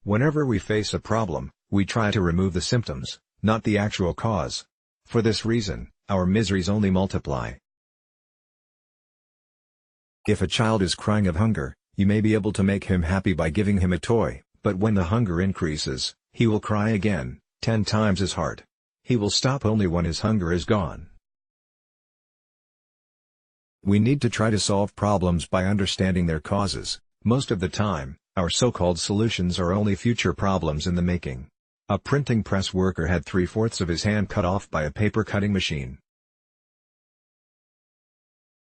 Whenever we face a problem, we try to remove the symptoms, not the actual cause. For this reason, our miseries only multiply. If a child is crying of hunger, you may be able to make him happy by giving him a toy, but when the hunger increases, he will cry again, 10 times as hard. He will stop only when his hunger is gone. We need to try to solve problems by understanding their causes. Most of the time, our so-called solutions are only future problems in the making. A printing press worker had 3/4 of his hand cut off by a paper cutting machine.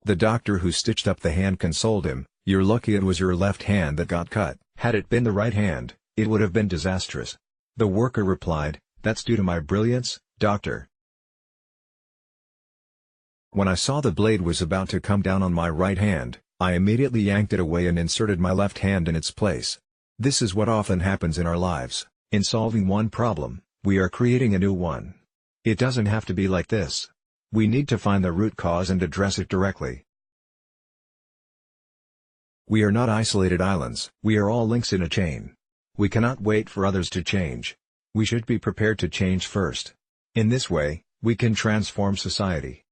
The doctor who stitched up the hand consoled him, "You're lucky it was your left hand that got cut. Had it been the right hand, it would have been disastrous." The worker replied, "That's due to my brilliance, doctor." When I saw the blade was about to come down on my right hand, I immediately yanked it away and inserted my left hand in its place. This is what often happens in our lives. In solving one problem, we are creating a new one. It doesn't have to be like this. We need to find the root cause and address it directly. We are not isolated islands. We are all links in a chain. We cannot wait for others to change. We should be prepared to change first. In this way, we can transform society.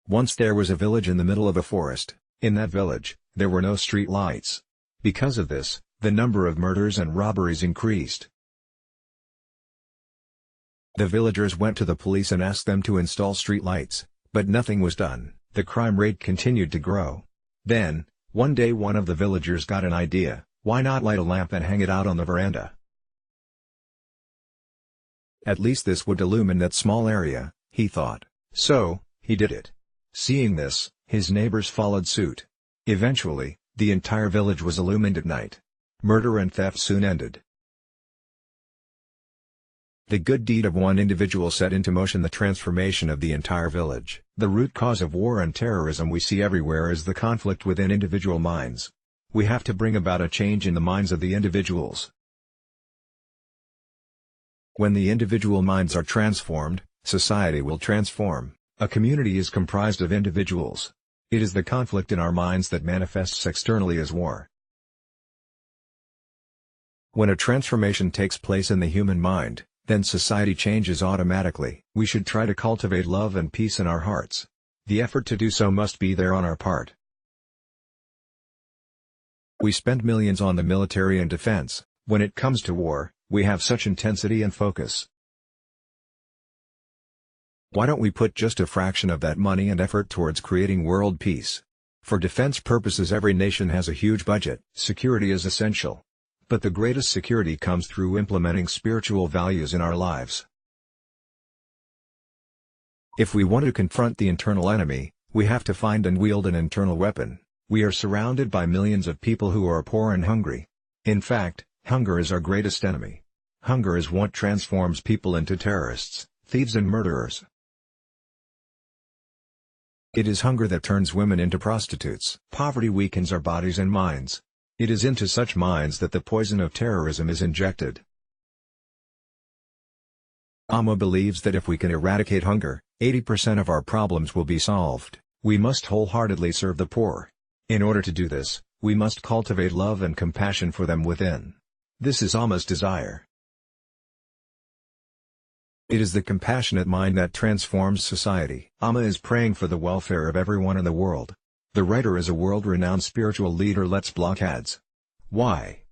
Once there was a village in the middle of a forest. In that village, there were no street lights. Because of this, the number of murders and robberies increased. The villagers went to the police and asked them to install street lights, but nothing was done. The crime rate continued to grow. Then, one day one of the villagers got an idea: why not light a lamp and hang it out on the veranda? At least this would illumine that small area, he thought. So, he did it. Seeing this, his neighbors followed suit. Eventually, the entire village was illumined at night. Murder and theft soon ended. The good deed of one individual set into motion the transformation of the entire village. The root cause of war and terrorism we see everywhere is the conflict within individual minds. We have to bring about a change in the minds of the individuals. When the individual minds are transformed, society will transform. A community is comprised of individuals. It is the conflict in our minds that manifests externally as war. When a transformation takes place in the human mind, then society changes automatically. We should try to cultivate love and peace in our hearts. The effort to do so must be there on our part. We spend millions on the military and defense. When it comes to war, we have such intensity and focus. Why don't we put just a fraction of that money and effort towards creating world peace? For defense purposes, every nation has a huge budget. Security is essential. But the greatest security comes through implementing spiritual values in our lives. If we want to confront the internal enemy, we have to find and wield an internal weapon. We are surrounded by millions of people who are poor and hungry. In fact, hunger is our greatest enemy. Hunger is what transforms people into terrorists, thieves and murderers. It is hunger that turns women into prostitutes. Poverty weakens our bodies and minds. It is into such minds that the poison of terrorism is injected. Amma believes that if we can eradicate hunger, 80% of our problems will be solved. We must wholeheartedly serve the poor. In order to do this, we must cultivate love and compassion for them within. This is Amma's desire. It is the compassionate mind that transforms society. Amma is praying for the welfare of everyone in the world. The writer is a world-renowned spiritual leader. Let's block ads. Why?